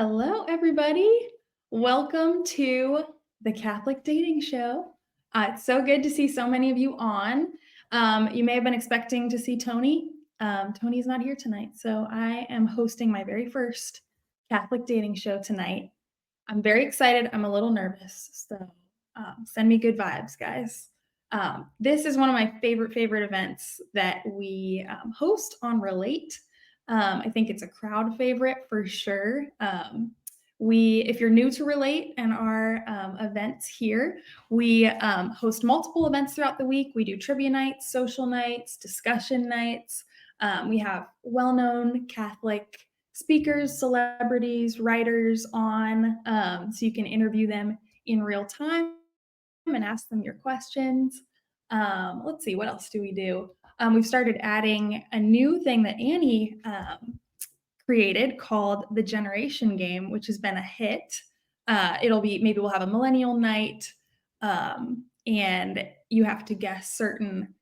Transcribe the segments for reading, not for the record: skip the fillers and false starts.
Hello, everybody. Welcome to the Catholic Dating Show. It's so good to see so many of you on. You may have been expecting to see Tony. Tony's not here tonight, so I am hosting my very first Catholic Dating Show tonight. I'm very excited. I'm a little nervous, so send me good vibes, guys. This is one of my favorite events that we host on Relate. I think it's a crowd favorite for sure. If you're new to Relate and our events here, we host multiple events throughout the week. We do trivia nights, social nights, discussion nights. We have well-known Catholic speakers, celebrities, writers on, so you can interview them in real time and ask them your questions. Let's see, what else do we do? We've started adding a new thing that Annie created called the Generation Game, which has been a hit. Maybe we'll have a millennial night, and you have to guess certain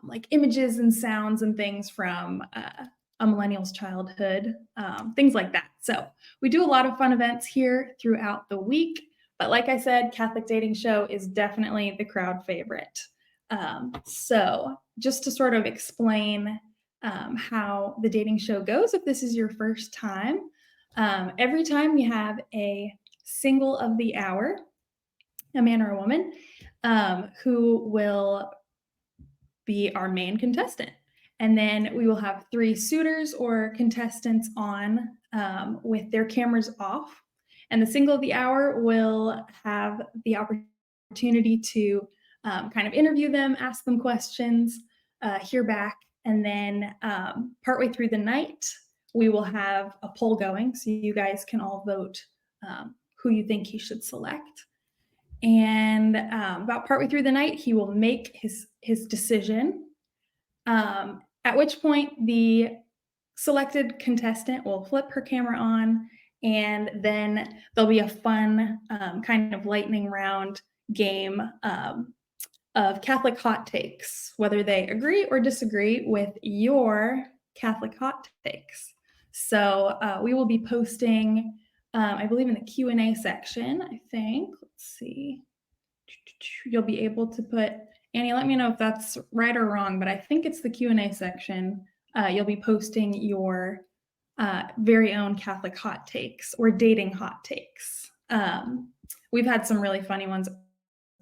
like images and sounds and things from a millennial's childhood, things like that. So we do a lot of fun events here throughout the week. But like I said, Catholic Dating Show is definitely the crowd favorite. So just to sort of explain how the dating show goes, if this is your first time, every time we have a single of the hour, a man or a woman, who will be our main contestant. And then we will have 3 suitors or contestants on with their cameras off. And the single of the hour will have the opportunity to kind of interview them, ask them questions, hear back. And then partway through the night, we will have a poll going. So you guys can all vote who you think he should select. And about partway through the night, he will make his decision, at which point the selected contestant will flip her camera on, and then there'll be a fun kind of lightning round game of Catholic hot takes, whether they agree or disagree with your Catholic hot takes. So we will be posting, I believe in the Q&A section, I think. Let's see. You'll be able to put, Annie, let me know if that's right or wrong, but I think it's the Q&A section. You'll be posting your very own Catholic hot takes or dating hot takes. We've had some really funny ones.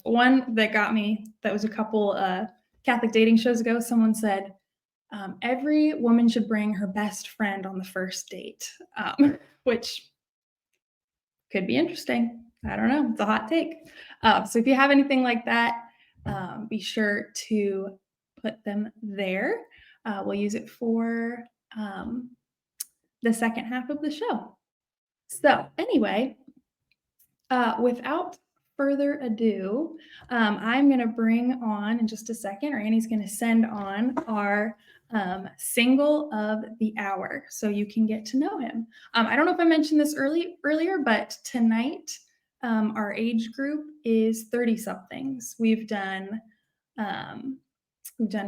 One that got me, that was a couple Catholic dating shows ago, someone said, every woman should bring her best friend on the first date, which could be interesting. I don't know. It's a hot take. So if you have anything like that, be sure to put them there. We'll use it for the second half of the show. So anyway, without further ado, I'm going to bring on in just a second, or Annie's going to send on our single of the hour so you can get to know him. I don't know if I mentioned this earlier, but tonight our age group is 30-somethings. We've done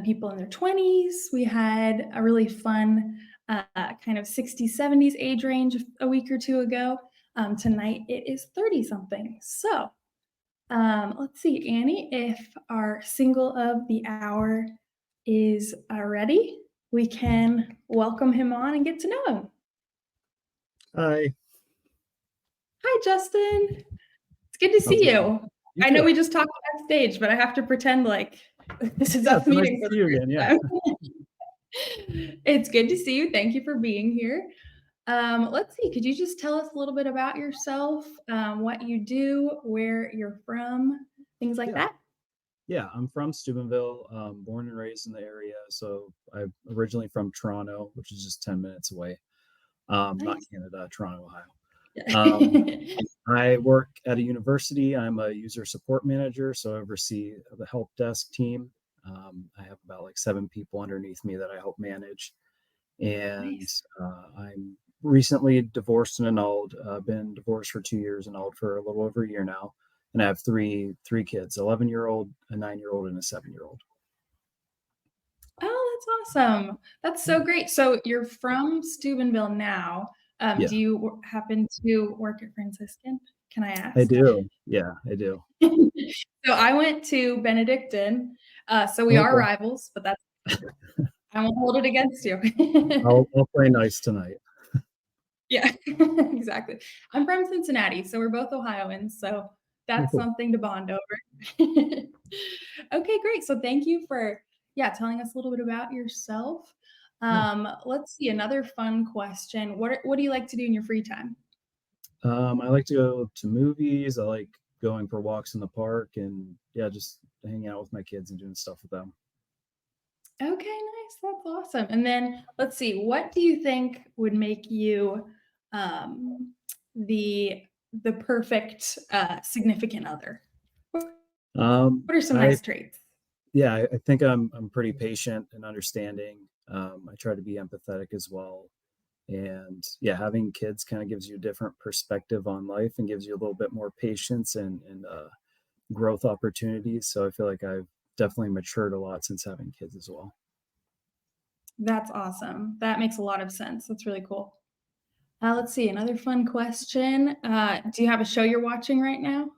people in their 20s. We had a really fun kind of 60s, 70s age range a week or two ago. Tonight it is 30-somethings. So let's see, Annie, if our single of the hour is ready, we can welcome him on and get to know him. Hi. Hi, Justin. It's good to see you. I know we just talked backstage, but I have to pretend like this is us meeting for the first time. It's good to see you. Thank you for being here. Let's see, could you just tell us a little bit about yourself, what you do, where you're from, things like that? Yeah, I'm from Steubenville, born and raised in the area. So I'm originally from Toronto, which is just 10 minutes away. Nice. Not Canada, Toronto, Ohio. I work at a university. I'm a user support manager, so I oversee the help desk team. I have about like 7 people underneath me that I help manage. And nice. I'm recently divorced and annulled. Been divorced for 2 years, annulled for a little over a year now. And I have three kids, 11-year-old, a 9-year-old, and a 7-year-old. Oh, that's awesome. That's so great. So you're from Steubenville now, Yeah, Do you happen to work at Franciscan? Can I I ask? do. Yeah, I do. So I went to Benedictine, so we are Okay. rivals, but that's I won't hold it against you. I'll play nice tonight. Yeah, exactly. I'm from Cincinnati, so we're both Ohioans, so Oh, that's cool. something to bond over. Okay, great. So thank you for, yeah, telling us a little bit about yourself. Yeah. Let's see, another fun question. What do you like to do in your free time? I like to go to movies. I like going for walks in the park and yeah, just hanging out with my kids and doing stuff with them. Okay, nice. That's awesome. And then let's see, what do you think would make you um, the the perfect significant other? What are some I nice traits? yeah, I think I'm pretty patient and understanding. I try to be empathetic as well. And yeah, having kids kind of gives you a different perspective on life and gives you a little bit more patience and growth opportunities. So I feel like I've definitely matured a lot since having kids as well. That's awesome. That makes a lot of sense. That's really cool. Let's see, another fun question. Do you have a show you're watching right now?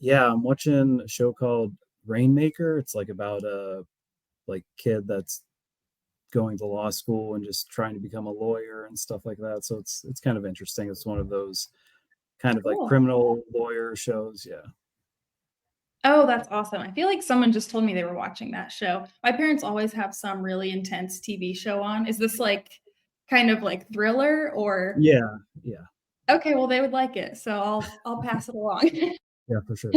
Yeah, I'm watching a show called Rainmaker. It's like about a like kid that's going to law school and just trying to become a lawyer and stuff like that. So it's kind of interesting. It's one of those kind of like Cool. criminal lawyer shows. Yeah. Oh, that's awesome. I feel like someone just told me they were watching that show. My parents always have some really intense TV show on. Is this like kind of like thriller or Yeah. Yeah. okay, well they would like it. So I'll pass it along. Yeah, for sure.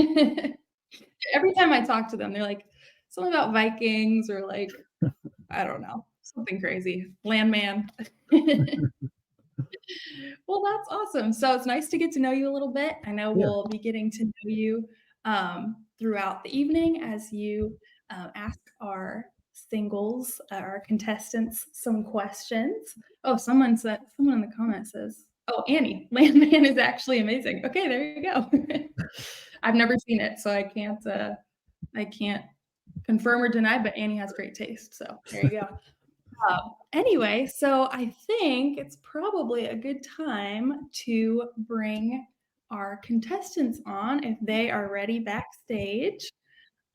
Every time I talk to them, they're like something about Vikings or like I don't know, something crazy. Landman. Well, that's awesome. So it's nice to get to know you a little bit. I know Yeah. we'll be getting to know you throughout the evening as you ask our singles, our contestants, some questions. Oh, someone in the comments says, "Oh, Annie, Landman is actually amazing." Okay, there you go. I've never seen it, so I can't confirm or deny, but Annie has great taste. So there you go. Anyway, so I think it's probably a good time to bring our contestants on if they are ready backstage.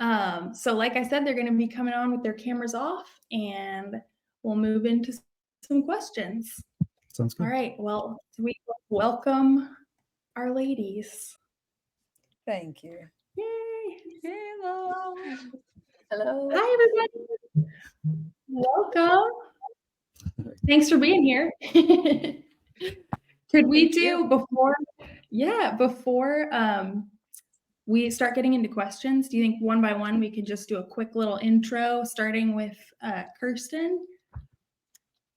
So like I said, they're going to be coming on with their cameras off and we'll move into some questions. Sounds All good. right. Well, we welcome our ladies. Thank you. Yay. Hello. Hello. Hi, everybody. Welcome. Thanks for being here. Could we Thank you. do before we start getting into questions, do you think one by one we could just do a quick little intro starting with Kirsten?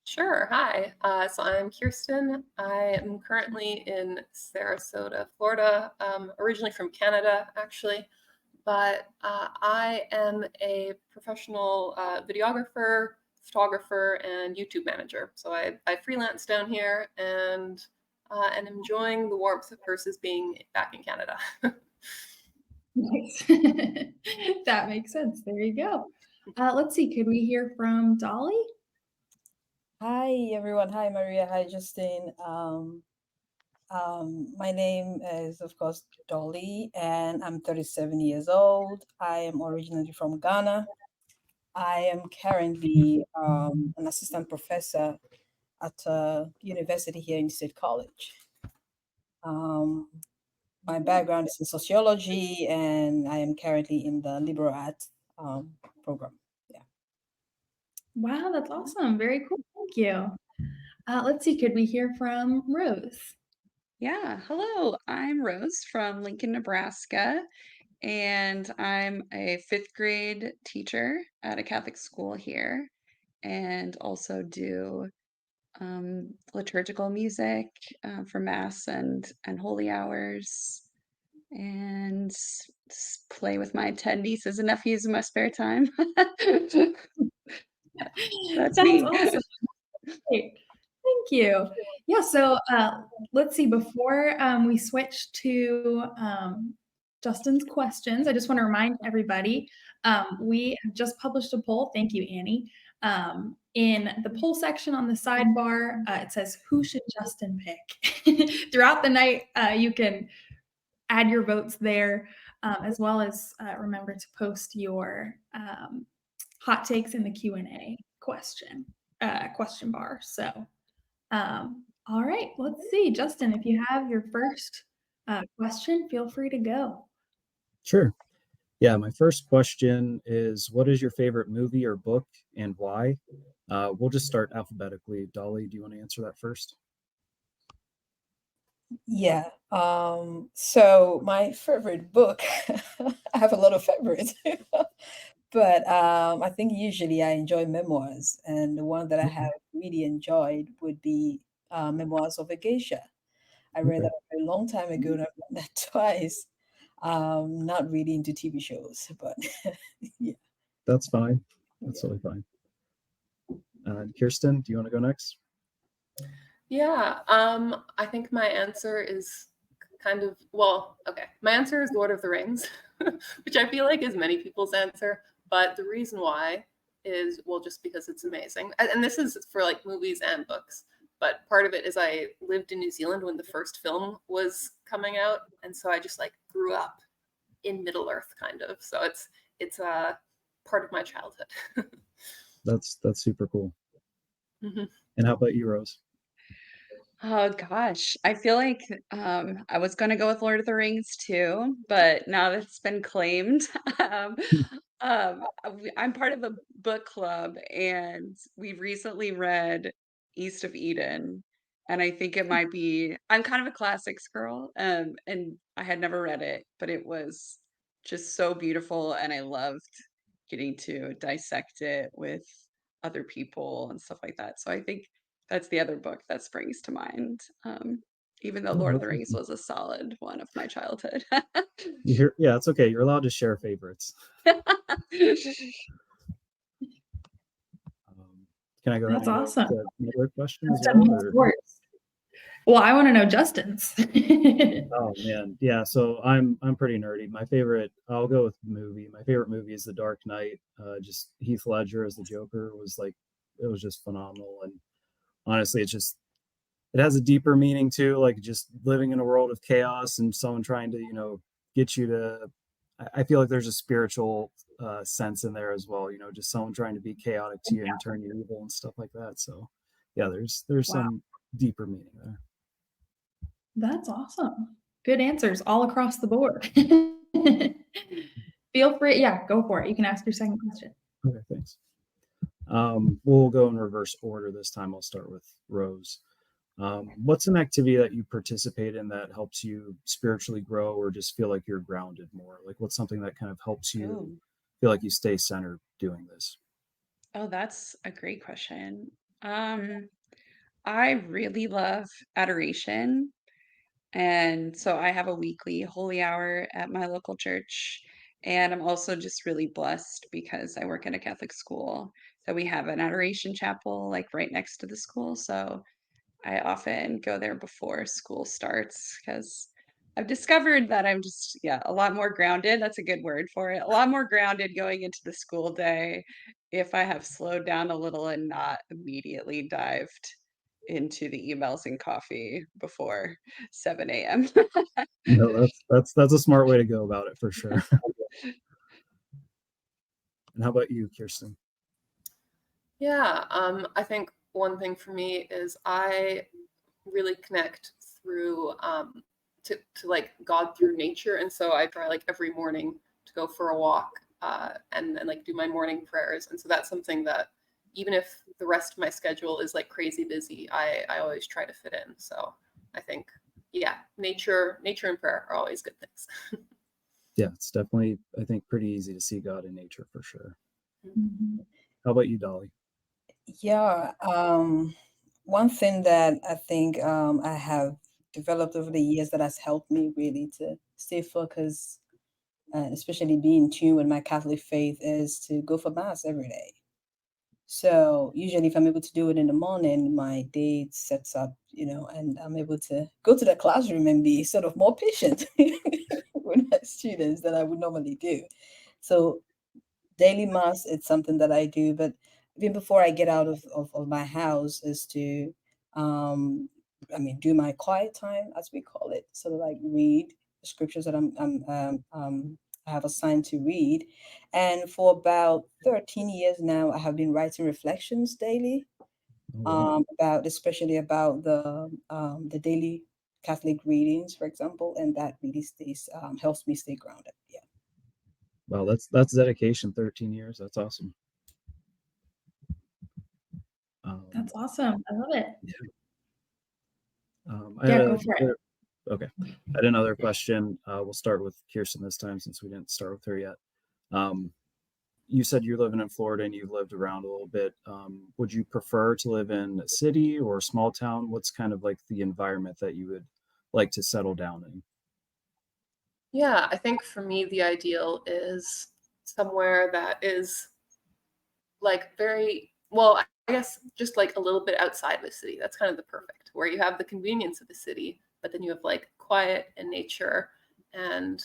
Sure. Hi. So I'm Kirsten. I am currently in Sarasota, Florida, originally from Canada, actually. But I am a professional videographer, photographer, and YouTube manager. So I freelance down here and enjoying the warmth versus being back in Canada. Nice. That makes sense. There you go. Let's see. Could we hear from Dolly? Hi, everyone. Hi, Maria. Hi, Justine. My name is, of course, Dolly, and I'm 37 years old. I am originally from Ghana. I am currently an assistant professor at a university here in State College. My background is in sociology, and I am currently in the liberal arts program. Yeah. Wow, that's awesome. Very cool. Thank you. Let's see. Could we hear from Rose? Yeah, hello. I'm Rose from Lincoln, Nebraska, and I'm a fifth grade teacher at a Catholic school here, and also do liturgical music for Mass and holy hours, and play with my 10 nieces and nephews in my spare time. That's That's me. awesome. Great. Thank you. Yeah, so let's see, before we switch to Justin's questions, I just want to remind everybody we have just published a poll. Thank you, Annie. In the poll section on the sidebar, it says, who should Justin pick? Throughout the night, you can add your votes there, as well as remember to post your hot takes in the Q&A question bar. So, all right, let's see. Justin, if you have your first question, feel free to go. Sure. Yeah, my first question is, what is your favorite movie or book and why? We'll just start alphabetically. Dolly, do you want to answer that first? Yeah. So my favorite book, I have a lot of favorites, but I think usually I enjoy memoirs, and the one that I have really enjoyed would be Memoirs of a Geisha. I read Okay. that a long time ago, and I've read that twice. Not really into TV shows, but yeah. That's fine. That's totally fine. Kirsten, do you want to go next? Yeah, I think my answer is kind of, well, okay. My answer is Lord of the Rings, which I feel like is many people's answer. But the reason why is, well, just because it's amazing. And this is for like movies and books. But part of it is I lived in New Zealand when the first film was coming out. And so I just like grew up in Middle Earth kind of. So it's a part of my childhood. That's super cool. Mhm. And how about you, Rose? Oh gosh, I feel like I was gonna go with Lord of the Rings too, but now that it's been claimed, um, I'm part of a book club, and we've recently read East of Eden, and I think it might be. I'm kind of a classics girl, and I had never read it, but it was just so beautiful, and I loved getting to dissect it with other people and stuff like that. So I think that's the other book that springs to mind. Even though Oh, Lord of the that's Rings awesome. was a solid one of my childhood. Yeah, it's okay. You're allowed to share favorites. Can I go ahead That's and go awesome. to another question as Justin, well? what's Or? yours? Well, I want to know Justin's. Oh man, yeah. So I'm pretty nerdy. I'll go with movie. My favorite movie is The Dark Knight. Just Heath Ledger as the Joker was like, it was just phenomenal. And honestly, it has a deeper meaning too. Like just living in a world of chaos and someone trying to get you to. I feel like there's a spiritual sense in there as well. Just someone trying to be chaotic to you and turn you evil and stuff like that. So yeah, there's Wow. some deeper meaning there. That's awesome. Good answers all across the board. Feel free. Yeah, go for it. You can ask your second question. Okay, thanks. We'll go in reverse order this time. I'll start with Rose. What's an activity that you participate in that helps you spiritually grow or just feel like you're grounded more? Like what's something that kind of helps you Oh, feel like you stay centered doing this? oh, that's a great question. Um, I really love adoration. And so I have a weekly holy hour at my local church. And I'm also just really blessed because I work in a Catholic school that we have an adoration chapel like right next to the school. So I often go there before school starts because I've discovered that I'm just, yeah, a lot more grounded. That's a good word for it. A lot more grounded going into the school day if I have slowed down a little and not immediately dived into the emails and coffee before 7 a.m. No, that's a smart way to go about it for sure. And how about you, Kirsten? Yeah, I think one thing for me is I really connect through to like God through nature, and so I try like every morning to go for a walk and like do my morning prayers, and so that's something that even if the rest of my schedule is like crazy busy, I always try to fit in. So I think nature and prayer are always good things. Yeah, it's definitely, I think, pretty easy to see God in nature for sure. Mhm. How about you, Dolly? Yeah. One thing that I think I have developed over the years that has helped me really to stay focused, and especially be in tune with my Catholic faith, is to go for mass every day. So usually, if I'm able to do it in the morning, my day sets up, and I'm able to go to the classroom and be sort of more patient with my students than I would normally do. So daily mass, it's something that I do, but even before I get out of my house, is to do my quiet time, as we call it, sort of like read the scriptures that I have assigned to read. And for about 13 years now, I have been writing reflections daily, especially about the daily Catholic readings, for example, and that really helps me stay grounded. Yeah. Wow, that's dedication. 13 years. That's awesome. That's awesome. I love it. Go for it. Okay. I had another question. We'll start with Kirsten this time since we didn't start with her yet. You said you're living in Florida and you've lived around a little bit. Would you prefer to live in a city or a small town? What's kind of like the environment that you would like to settle down in? Yeah, I think for me, the ideal is somewhere that is like very, well, I guess just like a little bit outside the city. That's kind of the perfect, where you have the convenience of the city, but then you have like quiet and nature and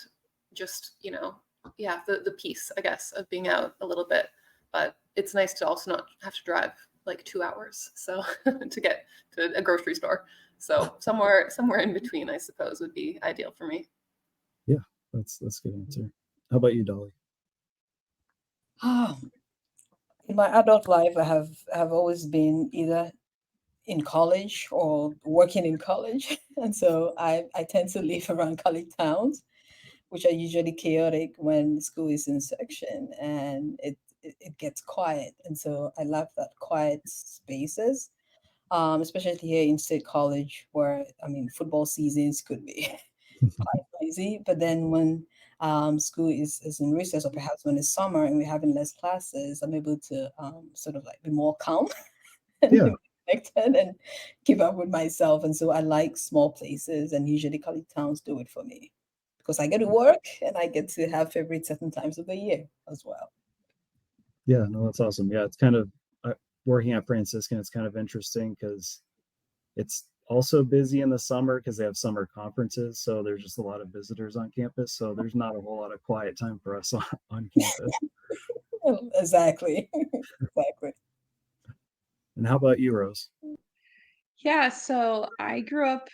just, the peace, I guess, of being out a little bit. But it's nice to also not have to drive like 2 hours so to get to a grocery store. So somewhere in between, I suppose, would be ideal for me. Yeah, that's a good answer. How about you, Dolly? In my adult life, I have always been either in college or working in college. And so I tend to live around college towns, which are usually chaotic when school is in section and it gets quiet. And so I love that quiet spaces, especially here in State College, where, football seasons could be quite noisy. But then when school is in recess, or perhaps when it's summer and we're having less classes, I'm able to sort of like be more calm and Yeah. connected and keep up with myself. And so I like small places, and usually college towns do it for me because I get to work and I get to have favorite certain times of the year as well. Yeah, no, that's awesome. Yeah, it's kind of working at Franciscan. It's kind of interesting because it's also busy in the summer because they have summer conferences. So there's just a lot of visitors on campus. So there's not a whole lot of quiet time for us on campus. Exactly. Exactly. And how about you, Rose? Yeah, so I grew up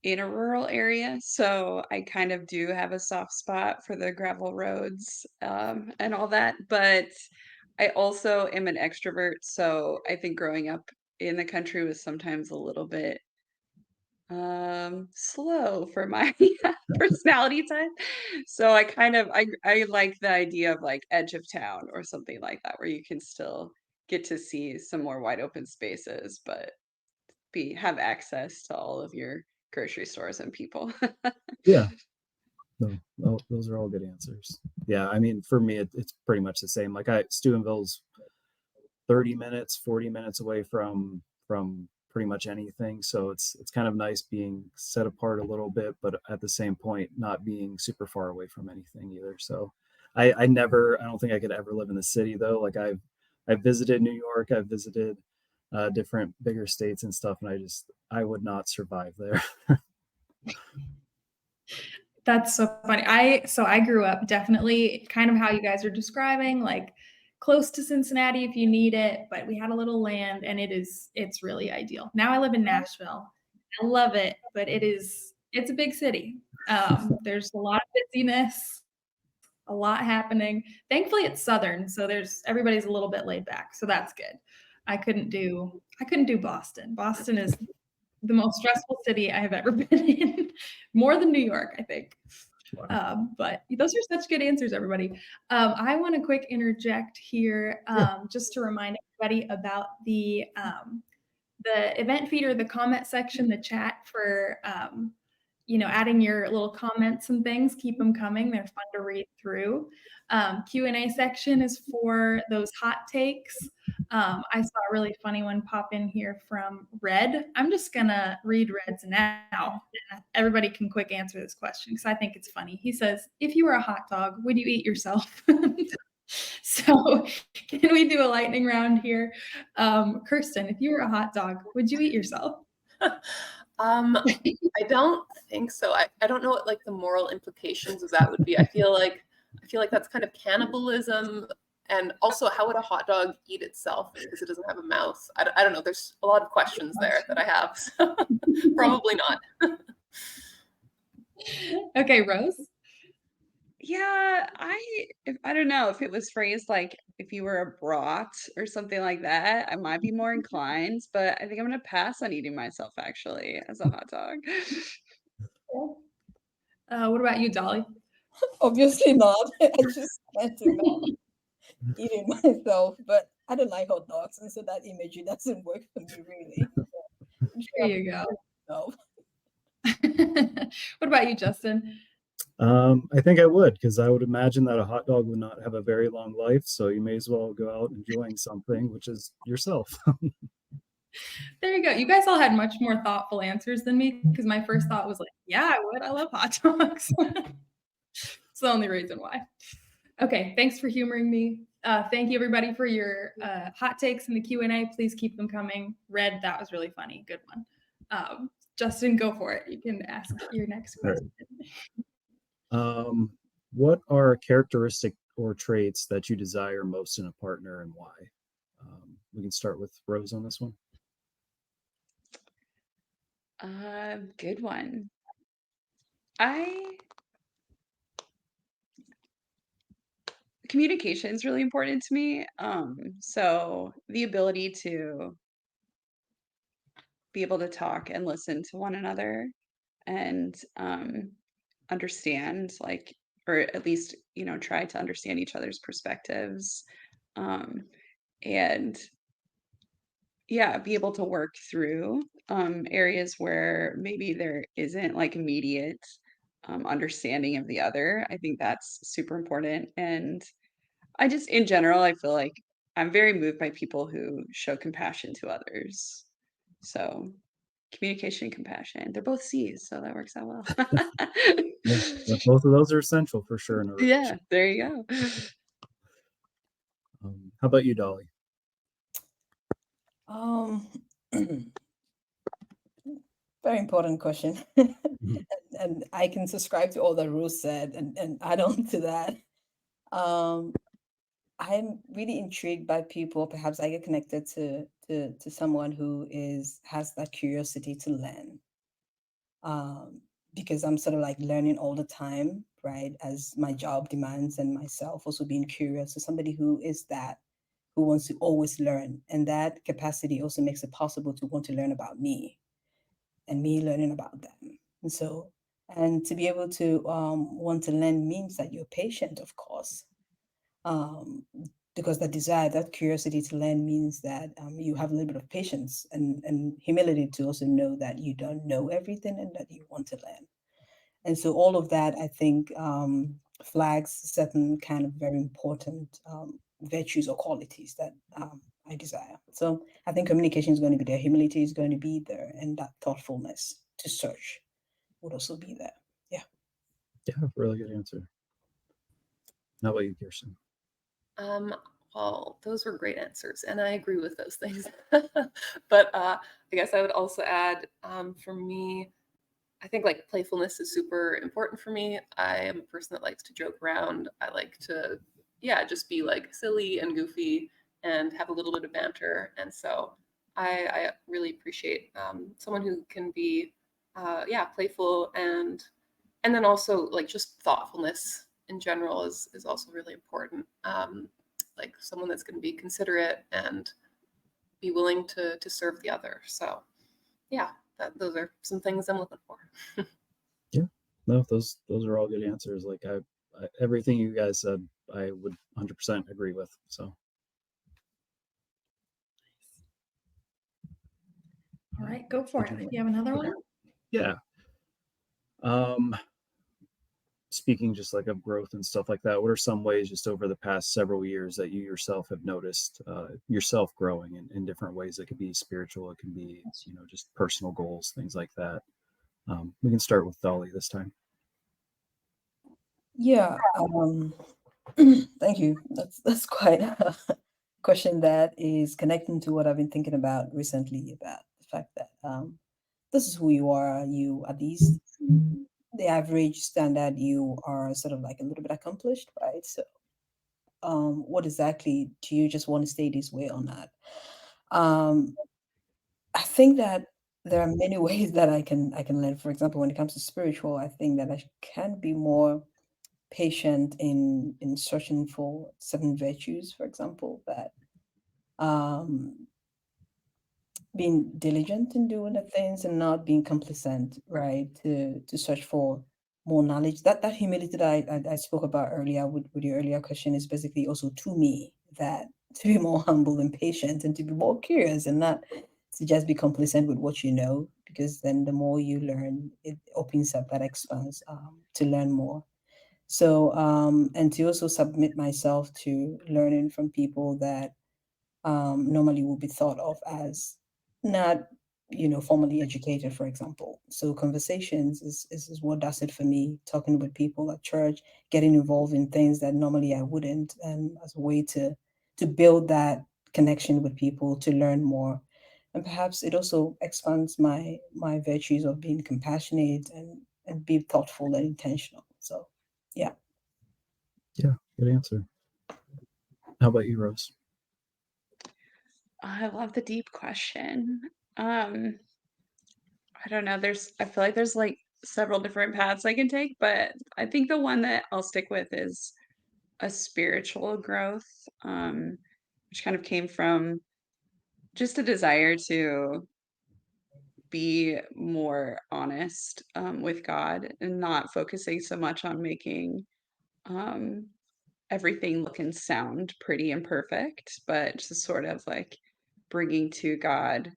in a rural area, so I kind of do have a soft spot for the gravel roads and all that. But I also am an extrovert, so I think growing up in the country was sometimes a little bit slow for my personality type. So I like the idea of like edge of town or something like that, where you can still get to see some more wide open spaces, but have access to all of your grocery stores and people. Yeah, no, those are all good answers. Yeah, I mean, for me, it's pretty much the same. Like Steubenville's 30 minutes, 40 minutes away from pretty much anything. So it's kind of nice being set apart a little bit, but at the same point, not being super far away from anything either. So I don't think I could ever live in the city though. Like I've visited New York, I've visited different bigger states and stuff, and I would not survive there. That's so funny. I grew up definitely kind of how you guys are describing, like close to Cincinnati if you need it, but we had a little land and it's really ideal. Now I live in Nashville. I love it, but it's a big city. There's a lot of busyness, a lot happening. Thankfully it's southern, so everybody's a little bit laid back. So that's good. I couldn't do Boston. Boston is the most stressful city I have ever been in, more than New York, I think. Wow. But those are such good answers, everybody. I want to quick interject here, just to remind everybody about the event feed or the comment section, the chat for adding your little comments and things. Keep them coming. They're fun to read through. Q&A section is for those hot takes. I saw a really funny one pop in here from Red. I'm just gonna read Red's now. Everybody can quick answer this question because I think it's funny. He says, if you were a hot dog, would you eat yourself? So can we do a lightning round here? Kirsten, if you were a hot dog, would you eat yourself? I don't think so. I don't know what like the moral implications of that would be. I feel like that's kind of cannibalism And also, how would a hot dog eat itself because it doesn't have a mouth? I don't know. There's a lot of questions there that I have. So probably not. Okay, Rose. Yeah, I don't know if it was phrased like if you were a brat or something like that, I might be more inclined, but I think I'm gonna pass on eating myself actually as a hot dog. What about you, Dolly? Obviously not. I just can't imagine eating myself, but I don't like hot dogs, and so that imagery doesn't work for me really. So I'm sure There I'm you go. no. What about you, Justin? I think I would, because I would imagine that a hot dog would not have a very long life, so you may as well go out enjoying something, which is yourself. There you go. You guys all had much more thoughtful answers than me because my first thought was like, yeah, I would. I love hot dogs. It's the only reason why. Okay, thanks for humoring me. Thank you everybody for your hot takes in the Q&A. Please keep them coming. Red, that was really funny. Good one. Justin, go for it. You can ask your next All right. question. What are characteristic or traits that you desire most in a partner and why? We can start with Rose on this one. Good one. Communication is really important to me. So the ability to be able to talk and listen to one another and understand, like, or at least, try to understand each other's perspectives. And yeah, be able to work through areas where maybe there isn't like immediate understanding of the other. I think that's super important. And I just, in general, I feel like I'm very moved by people who show compassion to others. So communication and compassion, they're both C's, so that works out well. Yeah, both of those are essential for sure in a Yeah, relationship. there you go. How about you, Dolly? Very important question. And I can subscribe to all that Rose said and add on to that. I'm really intrigued by people. Perhaps I get connected to someone who has that curiosity to learn. Because I'm sort of like learning all the time, right? As my job demands, and myself also being curious. So somebody who wants to always learn, and that capacity also makes it possible to want to learn about me, and me learning about them. And so, and to be able to want to learn means that you're patient, of course. Because that desire, that curiosity to learn means that you have a little bit of patience and humility to also know that you don't know everything and that you want to learn. And so all of that, I think, flags certain kind of very important virtues or qualities that I desire. So I think communication is going to be there, humility is going to be there, and that thoughtfulness to search would also be there. Yeah. Yeah, really good answer. How about you, Kirsten? Well, those were great answers, and I agree with those things. But I guess I would also add, for me, I think like playfulness is super important for me. I am a person that likes to joke around. I like to, yeah, just be like silly and goofy and have a little bit of banter. And so I really appreciate someone who can be, yeah, playful and then also like just thoughtfulness in general is also really important. Like someone that's going to be considerate and be willing to serve the other. So yeah, those are some things I'm looking for. Yeah, no, those are all good answers. Like I everything you guys said, I would 100% agree with. So. All right, go for it. If you have another one. Yeah. Speaking just like of growth and stuff like that, what are some ways just over the past several years that you yourself have noticed yourself growing in different ways? It could be spiritual, it can be, just personal goals, things like that. We can start with Dolly this time. Yeah. Thank you. That's quite a question that is connecting to what I've been thinking about recently, about the fact that this is who you are. You, at least the average standard, you are sort of like a little bit accomplished, right? So what exactly do you just want to stay this way or not? Um, I think that there are many ways that I can learn. For example, when it comes to spiritual, I think that I can be more patient in searching for certain virtues, for example, that um being diligent in doing the things and not being complacent, right? To search for more knowledge. That humility that I spoke about earlier with your earlier question is basically also to me that to be more humble and patient and to be more curious and not to just be complacent with what you know, because then the more you learn, it opens up that expanse to learn more. So and to also submit myself to learning from people that normally will be thought of as not, formally educated, for example. So conversations is what does it for me, talking with people at church, getting involved in things that normally I wouldn't, and as a way to build that connection with people, to learn more. And perhaps it also expands my virtues of being compassionate and be thoughtful and intentional. So yeah. Yeah, good answer. How about you, Rose? I love the deep question. Um, I don't know. I feel like there's like several different paths I can take, but I think the one that I'll stick with is a spiritual growth, which kind of came from just a desire to be more honest with God and not focusing so much on making um, everything look and sound pretty and perfect, but just sort of like bringing to God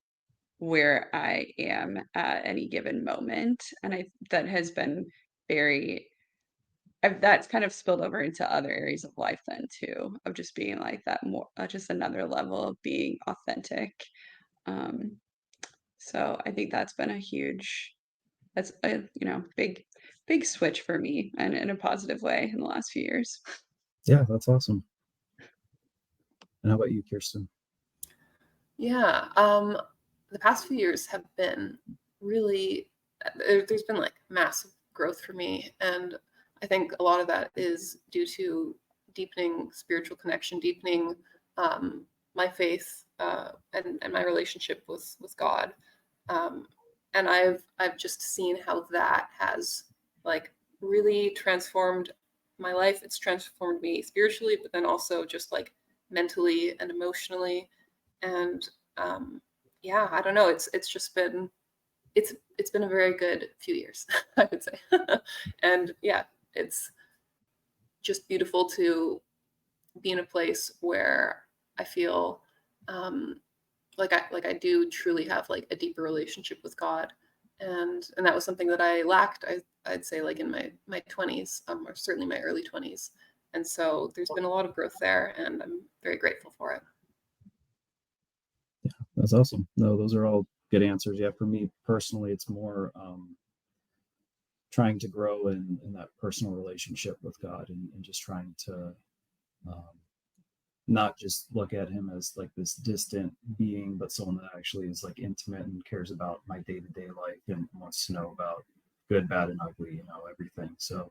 where I am at any given moment. And that has been very, that's kind of spilled over into other areas of life then too, of just being like that more, just another level of being authentic. Um, so I think that's been a huge, that's a, big switch for me and in a positive way in the last few years. Yeah, that's awesome. And how about you, Kirsten? Yeah, the past few years have been really, there's been like massive growth for me. And I think a lot of that is due to deepening spiritual connection, deepening my faith and my relationship with God. And I've just seen how that has like really transformed my life. It's transformed me spiritually, but then also just like mentally and emotionally. And yeah, I don't know. It's just been it's been a very good few years, I would say. And yeah, it's just beautiful to be in a place where I feel like I do truly have like a deeper relationship with God, and that was something that I lacked. I'd say like in my 20s, or certainly my early 20s, and so there's been a lot of growth there, and I'm very grateful for it. Yeah, that's awesome. No, those are all good answers. Yeah, for me personally, it's more trying to grow in that personal relationship with God and just trying to um, not just look at him as like this distant being, but someone that actually is like intimate and cares about my day-to-day life and wants to know about good, bad, and ugly, everything. So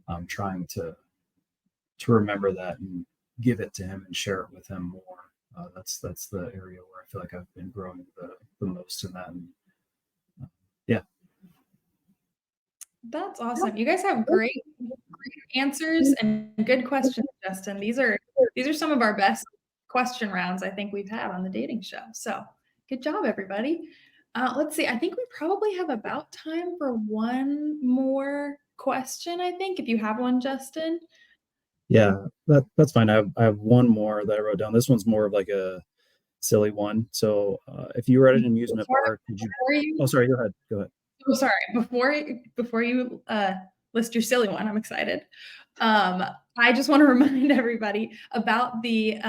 I'm trying to remember that and give it to him and share it with him more. That's the area where I feel like I've been growing the most in that. And, yeah. That's awesome. You guys have great answers and good questions, Justin. These are some of our best question rounds I think we've had on the dating show. So good job, everybody. Let's see. I think we probably have about time for one more question. I think if you have one, Justin. Yeah, that's fine. I have one more that I wrote down. This one's more of like a silly one. So if you were at an amusement park, could you? Oh, sorry. Go ahead. Go ahead. Oh, sorry. Before you list your silly one, I'm excited. I just want to remind everybody about the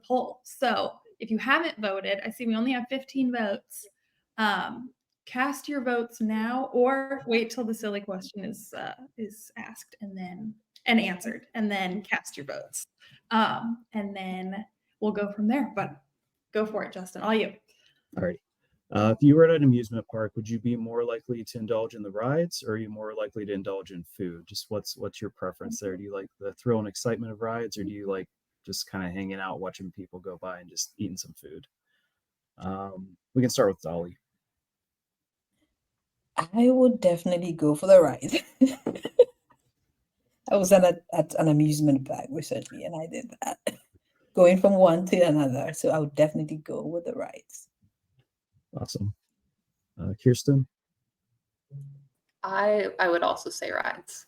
poll. So if you haven't voted, I see we only have 15 votes. Cast your votes now, or wait till the silly question is asked and answered, and then cast your votes. And then we'll go from there. But go for it, Justin. All you. All right. If you were at an amusement park, would you be more likely to indulge in the rides, or are you more likely to indulge in food? Just what's your preference there? Do you like the thrill and excitement of rides, or do you like just kind of hanging out, watching people go by and just eating some food. We can start with Dolly. I would definitely go for the ride. I was at an amusement park recently, and I did that, going from one to another. So I would definitely go with the rides. Awesome. Kirsten? I would also say rides.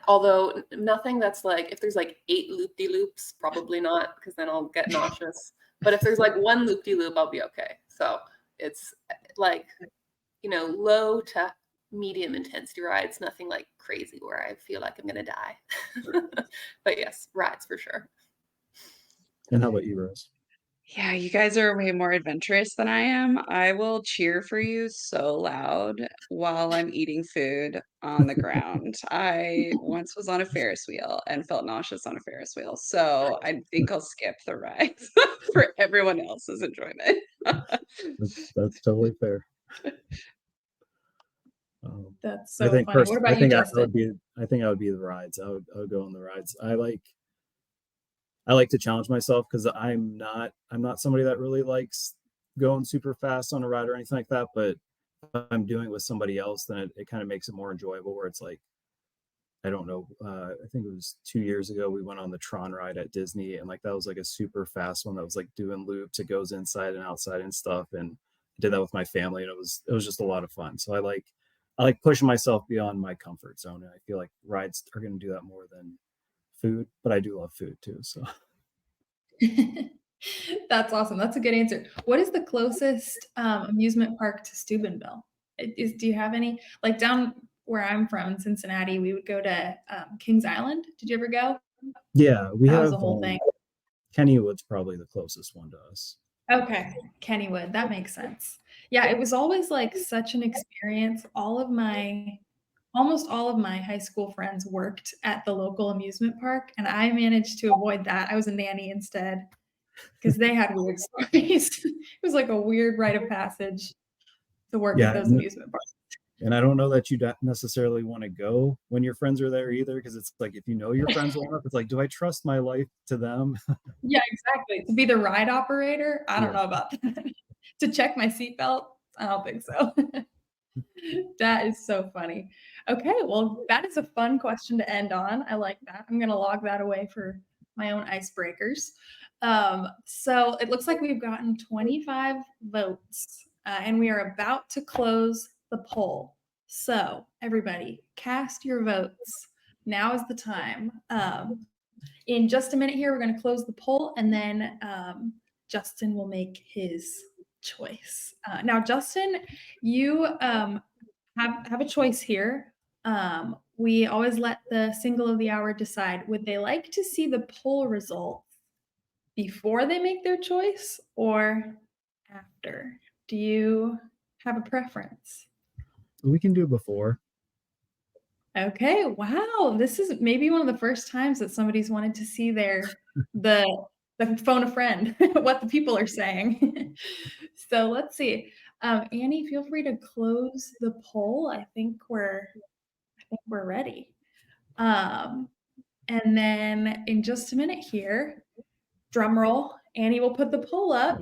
Although nothing that's like, if there's like 8 loop-de-loops, probably not, because then I'll get nauseous. But if there's like 1 loop-de-loop, I'll be okay. So it's like, low to medium intensity rides, nothing like crazy where I feel like I'm gonna die. But yes, rides for sure. And how about you, Rose? Yeah, you guys are way more adventurous than I am. I will cheer for you so loud while I'm eating food on the ground. I once was on a Ferris wheel and felt nauseous on a Ferris wheel. So I think I'll skip the rides for everyone else's enjoyment. That's totally fair. That's so funny. What about you, Justin? I think I would be the rides. I would go on the rides. I like to challenge myself because I'm not somebody that really likes going super fast on a ride or anything like that. But if I'm doing it with somebody else, then it kind of makes it more enjoyable. Where it's like, I don't know, I think it was 2 years ago we went on the Tron ride at Disney, and like that was like a super fast one that was like doing loops. It goes inside and outside and stuff, and I did that with my family, and it was just a lot of fun. So I like pushing myself beyond my comfort zone, and I feel like rides are going to do that more than food. But I do love food too. So that's awesome. That's a good answer. What is the closest amusement park to Steubenville? Do you have any? Like down where I'm from in Cincinnati, we would go to Kings Island. Did you ever go? Yeah, we That have was the whole thing. Kennywood's probably the closest one to us. Okay, Kennywood. That makes sense. Yeah, it was always like such an experience. Almost all of my high school friends worked at the local amusement park, and I managed to avoid that. I was a nanny instead because they had weird stories. It was like a weird rite of passage to work at those amusement parks. And I don't know that you necessarily want to go when your friends are there either, because it's like, if you know your friends well enough, it's like, do I trust my life to them? Yeah, exactly. To be the ride operator, I don't know about that. To check my seatbelt, I don't think so. That is so funny. Okay, well, that is a fun question to end on. I like that. I'm going to log that away for my own icebreakers. So it looks like we've gotten 25 votes, and we are about to close the poll. So everybody, cast your votes. Now is the time. In just a minute here, we're going to close the poll, and then Justin will make his choice. Now, Justin, you have a choice here. We always let the single of the hour decide. Would they like to see the poll results before they make their choice or after? Do you have a preference? We can do before. Okay, wow. This is maybe one of the first times that somebody's wanted to see the phone a friend, what the people are saying. So let's see. Annie, feel free to close the poll. I think we're ready. And then in just a minute here, drum roll, Annie will put the poll up.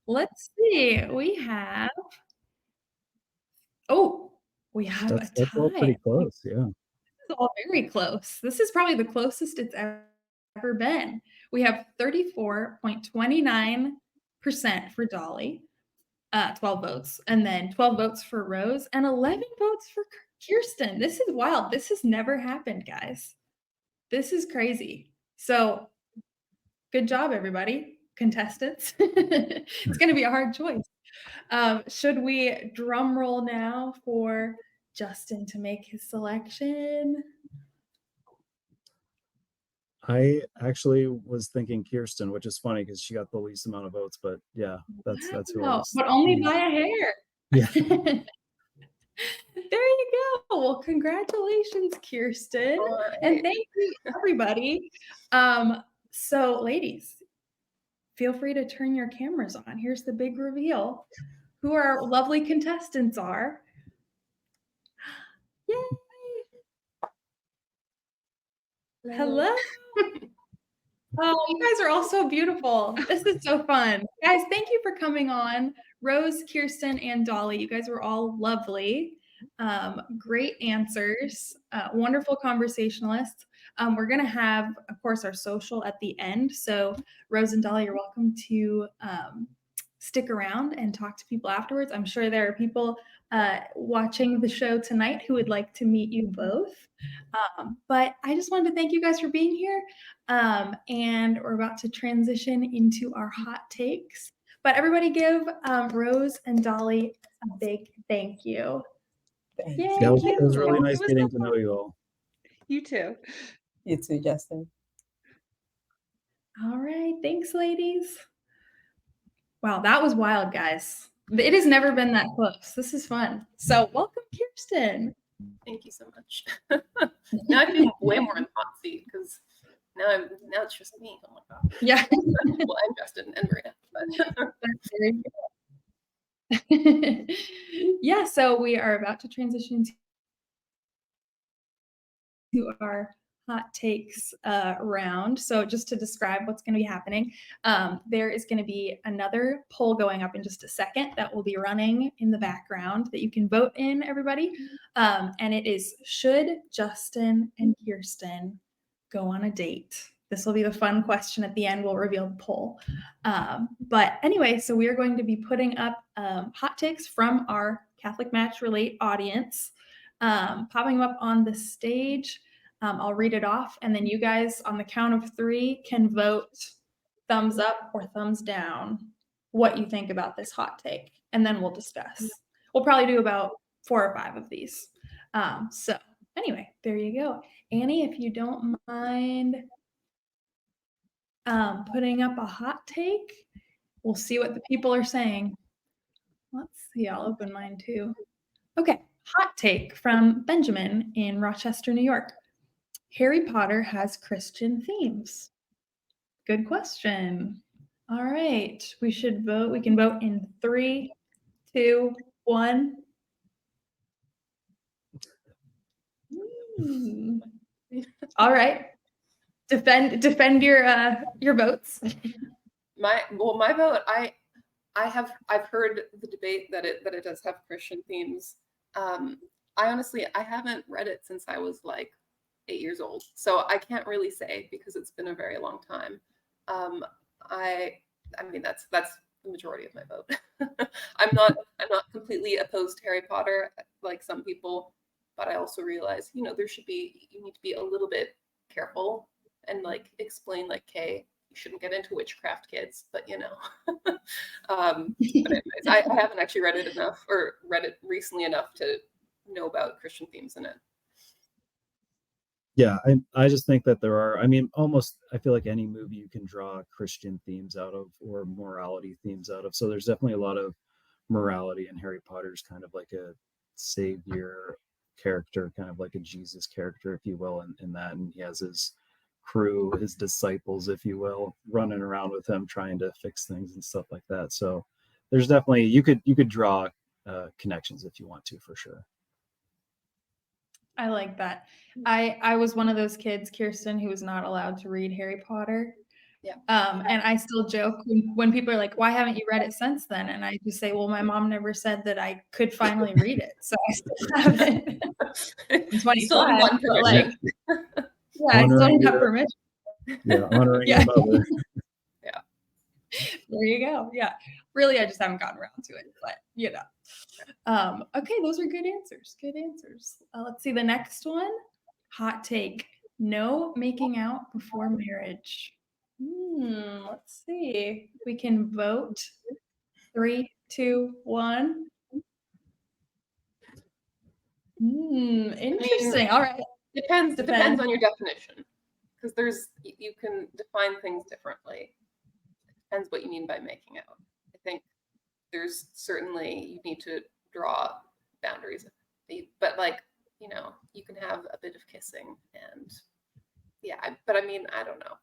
Let's see. We have a tie. That's all pretty close, yeah. This is all very close. This is probably the closest it's ever been. We have 34.29% for Dolly, 12 votes, and then 12 votes for Rose, and 11 votes for Kirsten. This is wild. This has never happened, guys. This is crazy. So good job, everybody. Contestants. It's going to be a hard choice. Should we drum roll now for Justin to make his selection? I actually was thinking Kirsten, which is funny because she got the least amount of votes, but yeah, that's who I was. But only by a hair. Yeah. There you go. Well, congratulations, Kirsten. Right. And thank you, everybody. So, ladies, feel free to turn your cameras on. Here's the big reveal. Who our lovely contestants are. Yay! Hello. Oh, you guys are all so beautiful. This is so fun. Guys, thank you for coming on. Rose, Kirsten, and Dolly, you guys were all lovely. Great answers, wonderful conversationalists. We're going to have, of course, our social at the end. So Rose and Dolly, you're welcome to stick around and talk to people afterwards. I'm sure there are people watching the show tonight who would like to meet you both. But I just wanted to thank you guys for being here. And we're about to transition into our hot takes. But everybody give Rose and Dolly a big thank you. Thank Yay. you. Yeah, it was really It nice was getting so to know you all. You too. You too, Justin. All right. Thanks, ladies. Wow, that was wild, guys. It has never been that close. This is fun. So welcome, Kirsten. Thank you so much. Now I feel way more in the hot seat because now it's just me. Oh my god. Yeah. Well, I'm Justin and Maria. But Yeah, so we are about to transition to our hot takes round. So just to describe what's going to be happening, there is going to be another poll going up in just a second that will be running in the background that you can vote in, everybody. And it is, should Justin and Kirsten go on a date? This will be the fun question at the end. We'll reveal the poll. But anyway, so we are going to be putting up hot takes from our CatholicMatch Relate audience, popping them up on the stage. I'll read it off, and then you guys on the count of 3 can vote thumbs up or thumbs down what you think about this hot take, and then we'll discuss. We'll probably do about 4 or 5 of these. So anyway, there you go. Annie, if you don't mind putting up a hot take, we'll see what the people are saying. Let's see, I'll open mine too. Okay, hot take from Benjamin in Rochester, New York. Harry Potter has Christian themes. Good question. All right, we should vote. We can vote in 3, 2, 1. All right. Defend your votes. my vote, I've heard the debate that it does have Christian themes. I haven't read it since I was like 8 years old, so I can't really say because it's been a very long time. I mean that's the majority of my vote. I'm not completely opposed to Harry Potter like some people, but I also realize you need to be a little bit careful and like explain like, hey, you shouldn't get into witchcraft, kids. But but anyways, I haven't actually read it enough or read it recently enough to know about Christian themes in it. Yeah, I just think that there are, almost, I feel like any movie you can draw Christian themes out of or morality themes out of. So there's definitely a lot of morality, and Harry Potter's kind of like a savior character, kind of like a Jesus character, if you will, in that. And he has his crew, his disciples, if you will, running around with him trying to fix things and stuff like that. So there's definitely, you could draw connections if you want to, for sure. I like that. I was one of those kids, Kirsten, who was not allowed to read Harry Potter. Yeah. And I still joke when people are like, why haven't you read it since then? And I just say, well, my mom never said that I could finally read it. So I still haven't. I'm 25, but like, yeah, I still don't have permission. Yeah, honoring your mother. Yeah. There you go. Yeah. Really, I just haven't gotten around to it, but okay, those are good answers. Good answers. Let's see the next one. Hot take. No making out before marriage. Let's see. We can vote. 3, 2, 1. Interesting. All right. Depends on your definition, because you can define things differently. It depends what you mean by making out. I think there's certainly, you need to draw boundaries, but like, you can have a bit of kissing and but I don't know.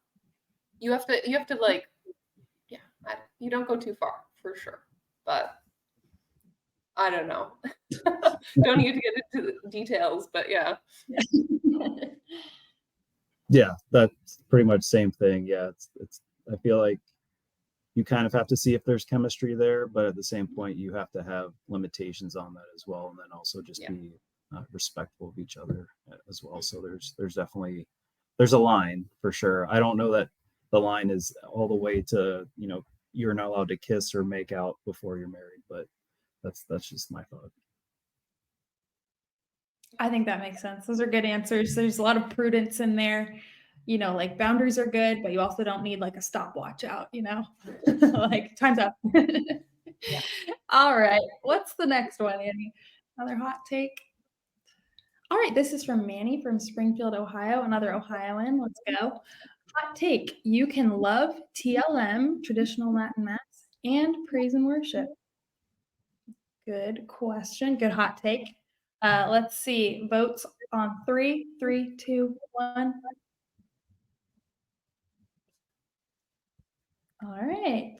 You have to like, you don't go too far for sure, but I don't know. Don't need to get into the details, but yeah. Yeah, that's pretty much same thing. Yeah, it's I feel like you kind of have to see if there's chemistry there, but at the same point, you have to have limitations on that as well, and then also just Yeah. be respectful of each other as well. So there's definitely there's a line for sure. I don't know that the line is all the way to you're not allowed to kiss or make out before you're married, but that's just my thought. I think that makes sense. Those are good answers. There's a lot of prudence in there. Like boundaries are good, but you also don't need like a stopwatch out, like time's up. Yeah. All right. What's the next one, Annie? Another hot take? All right. This is from Manny from Springfield, Ohio, another Ohioan. Let's go. Hot take. You can love TLM, traditional Latin Mass, and praise and worship. Good question. Good hot take. Let's see. Votes on 3, 3, 2, 1. All right.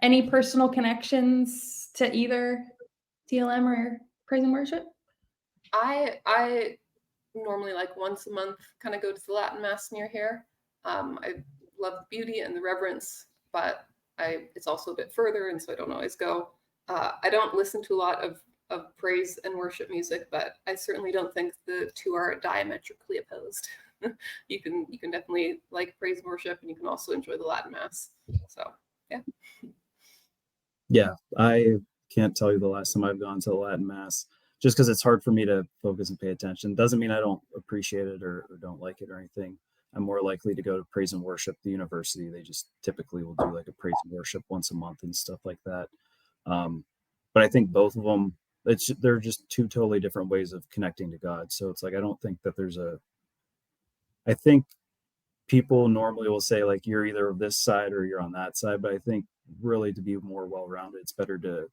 Any personal connections to either TLM or praise and worship? I normally like once a month kind of go to the Latin Mass near here. I love the beauty and the reverence, but it's also a bit further, and so I don't always go. I don't listen to a lot of praise and worship music, but I certainly don't think the two are diametrically opposed. You can definitely like praise and worship, and you can also enjoy the Latin Mass. So yeah. Yeah, I can't tell you the last time I've gone to the Latin Mass, just because it's hard for me to focus and pay attention. Doesn't mean I don't appreciate it or don't like it or anything. I'm more likely to go to praise and worship. The university, they just typically will do like a praise and worship once a month and stuff like that. But I think both of them, they're just two totally different ways of connecting to God. So it's like I don't think that I think people normally will say like you're either of this side or you're on that side, but I think really to be more well-rounded, it's better to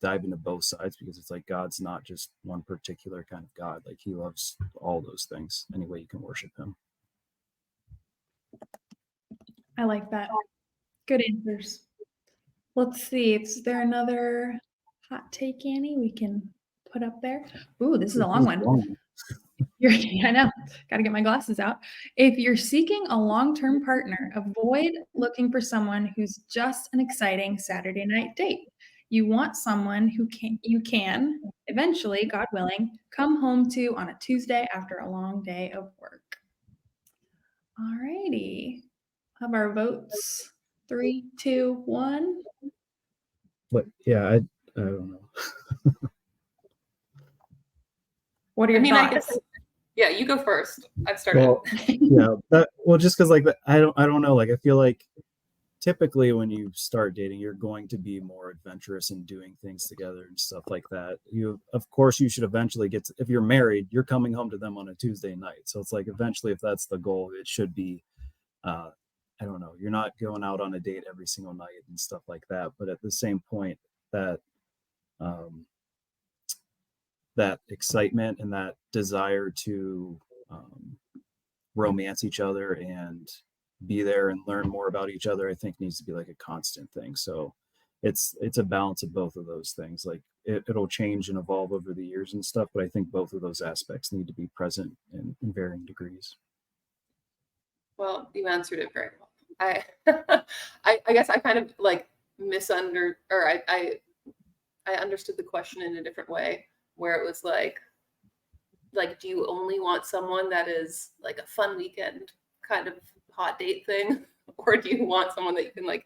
dive into both sides, because it's like God's not just one particular kind of God. Like he loves all those things, any way you can worship him. I like that. Good answers. Let's see. Is there another hot take, Annie, we can put up there? Ooh, this is a long one. I know. Got to get my glasses out. If you're seeking a long-term partner, avoid looking for someone who's just an exciting Saturday night date. You want someone who you can eventually, God willing, come home to on a Tuesday after a long day of work. All righty. Have our votes. 3, 2, 1. But yeah, I don't know. What are your I thoughts? guess yeah, you go first. I've started. Well, just because like I don't know. Like I feel like typically when you start dating, you're going to be more adventurous in doing things together and stuff like that. Of course, you should eventually if you're married, you're coming home to them on a Tuesday night. So it's like eventually, if that's the goal, it should be, I don't know, you're not going out on a date every single night and stuff like that. But at the same point, that that excitement and that desire to romance each other and be there and learn more about each other, I think needs to be like a constant thing. So it's a balance of both of those things. Like it'll change and evolve over the years and stuff, but I think both of those aspects need to be present in varying degrees. Well, you answered it very well. I guess I kind of like I understood the question in a different way, where it was like, do you only want someone that is like a fun weekend kind of hot date thing, or do you want someone that you can like,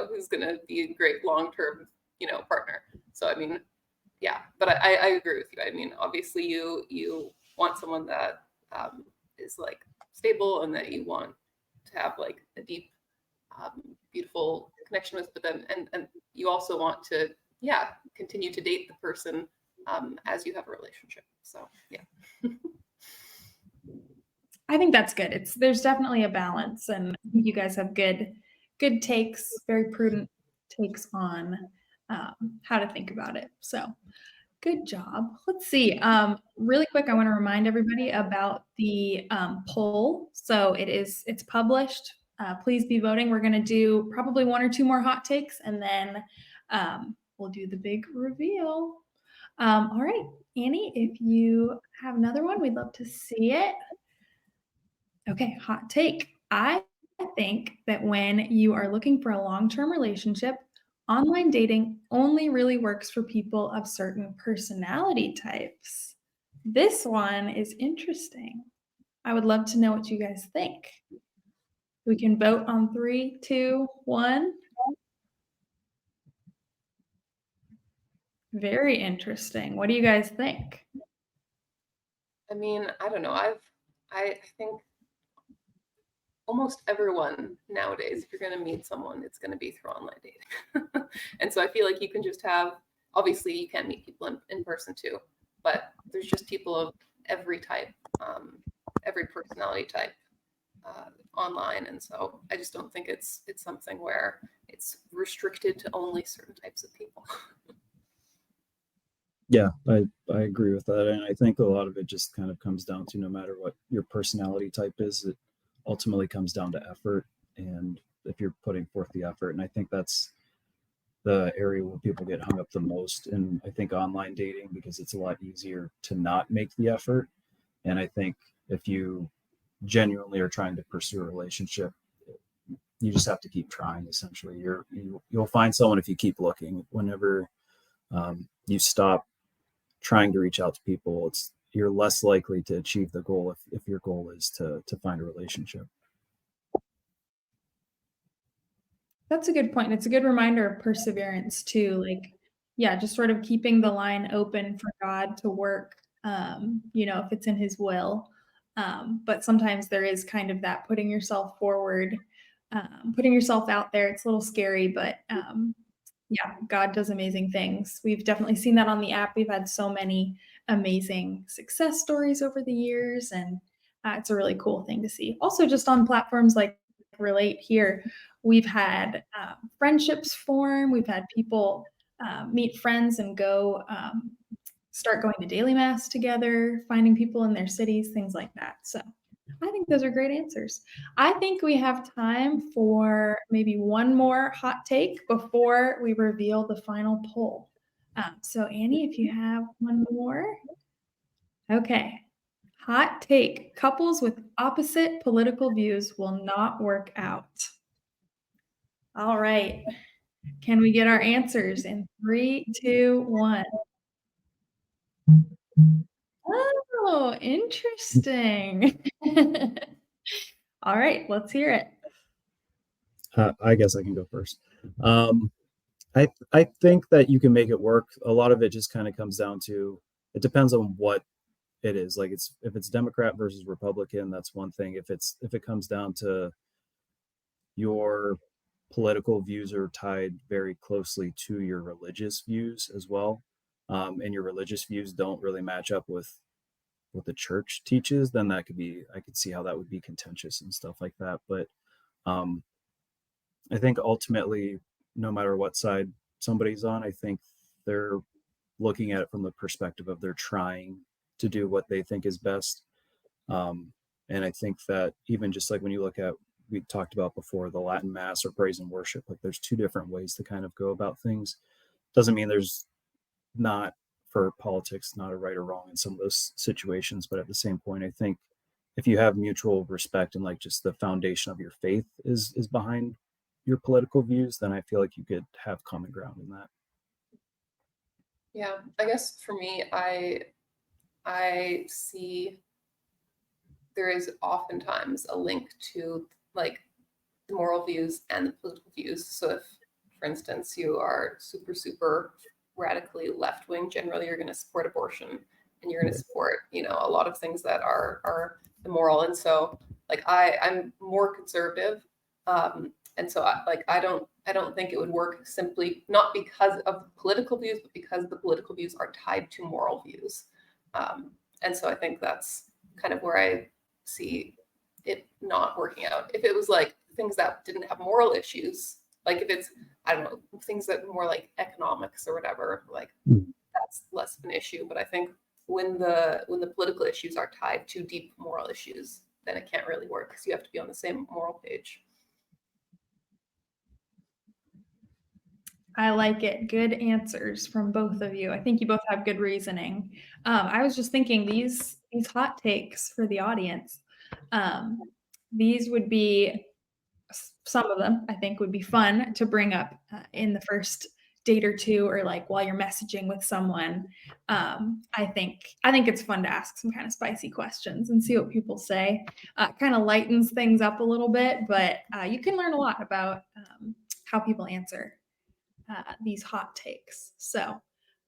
who's gonna be a great long-term, partner? So I mean, yeah, but I agree with you. I mean, obviously you want someone that is like stable and that you want to have like a deep, beautiful connection with, but then and you also want to continue to date the person as you have a relationship. So yeah. I think that's good. There's definitely a balance, and I think you guys have good takes, very prudent takes on how to think about it. So good job. Let's see. Really quick, I want to remind everybody about the poll. So it's published. Please be voting. We're going to do probably 1 or 2 more hot takes, and then we'll do the big reveal. All right, Annie, if you have another one, we'd love to see it. Okay, hot take. I think that when you are looking for a long-term relationship, online dating only really works for people of certain personality types. This one is interesting. I would love to know what you guys think. We can vote on 3, 2, 1. Very interesting. What do you guys think? I mean, I don't know. I think almost everyone nowadays, if you're going to meet someone, it's going to be through online dating. And so I feel like you can just have, obviously you can meet people in person too, but there's just people of every type, every personality type online. And so I just don't think it's something where it's restricted to only certain types of people. Yeah, I agree with that. And I think a lot of it just kind of comes down to no matter what your personality type is, it ultimately comes down to effort. And if you're putting forth the effort, and I think that's the area where people get hung up the most. And I think online dating, because it's a lot easier to not make the effort. And I think if you genuinely are trying to pursue a relationship, you just have to keep trying. Essentially, you'll find someone if you keep looking. Whenever you stop trying to reach out to people, you're less likely to achieve the goal if your goal is to find a relationship. That's a good point. It's a good reminder of perseverance too. Like, yeah, just sort of keeping the line open for God to work, if it's in his will. But sometimes there is kind of that putting yourself forward, putting yourself out there. It's a little scary, but yeah, God does amazing things. We've definitely seen that on the app. We've had so many amazing success stories over the years, and it's a really cool thing to see. Also, just on platforms like Relate here, we've had friendships form. We've had people meet friends and go start going to daily mass together, finding people in their cities, things like that. So I think those are great answers. I think we have time for maybe one more hot take before we reveal the final poll. So Annie, if you have one more. Okay. Hot take. Couples with opposite political views will not work out. All right. Can we get our answers in 3, 2, 1? Oh, interesting. All right, let's hear it. I guess I can go first. I think that you can make it work. A lot of it just kind of comes down to, it depends on what it is. Like if it's Democrat versus Republican, that's one thing. If it comes down to your political views are tied very closely to your religious views as well, and your religious views don't really match up with what the church teaches, then I could see how that would be contentious and stuff like that. But I think ultimately, no matter what side somebody's on, I think they're looking at it from the perspective of they're trying to do what they think is best. And I think that even just like when you look at, we talked about before, the Latin Mass or praise and worship, like there's two different ways to kind of go about things. Doesn't mean there's not, for politics, not a right or wrong in some of those situations, but at the same point, I think if you have mutual respect and like just the foundation of your faith is behind your political views, then I feel like you could have common ground in that. Yeah, I guess for me, I see there is oftentimes a link to like the moral views and the political views. So if, for instance, you are super radically left-wing, generally you're going to support abortion and you're going to support, a lot of things that are immoral. And so like I'm more conservative. And so I don't think it would work simply not because of the political views, but because the political views are tied to moral views. And so I think that's kind of where I see it not working out. If it was like things that didn't have moral issues, like if it's, I don't know, things that more like economics or whatever, like that's less of an issue. But I think when the political issues are tied to deep moral issues, then it can't really work because you have to be on the same moral page. I like it. Good answers from both of you. I think you both have good reasoning. I was just thinking these hot takes for the audience. these would be, some of them I think would be fun to bring up in the first date or two, or like while you're messaging with someone. I think it's fun to ask some kind of spicy questions and see what people say. Kind of lightens things up a little bit, but you can learn a lot about how people answer these hot takes. So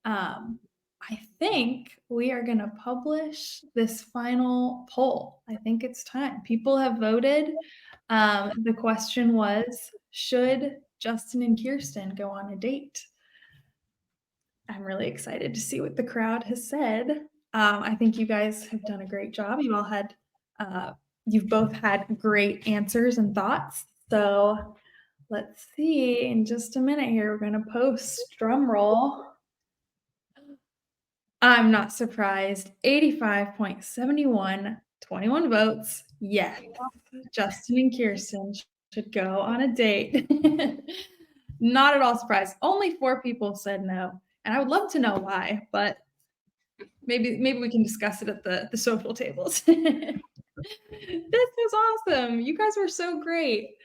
I think we are going to publish this final poll. I think it's time. People have voted. The question was, should Justin and Kirsten go on a date? I'm really excited to see what the crowd has said. I think you guys have done a great job. You've both had great answers and thoughts. So let's see, in just a minute here, we're gonna post, drum roll. I'm not surprised. 85.71, 21 votes. Yes, Justin and Kirsten should go on a date. Not at all surprised. Only 4 people said no. And I would love to know why, but maybe we can discuss it at the social tables. This was awesome. You guys were so great.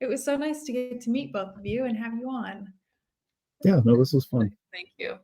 It was so nice to get to meet both of you and have you on. Yeah, no, this was fun. Thank you.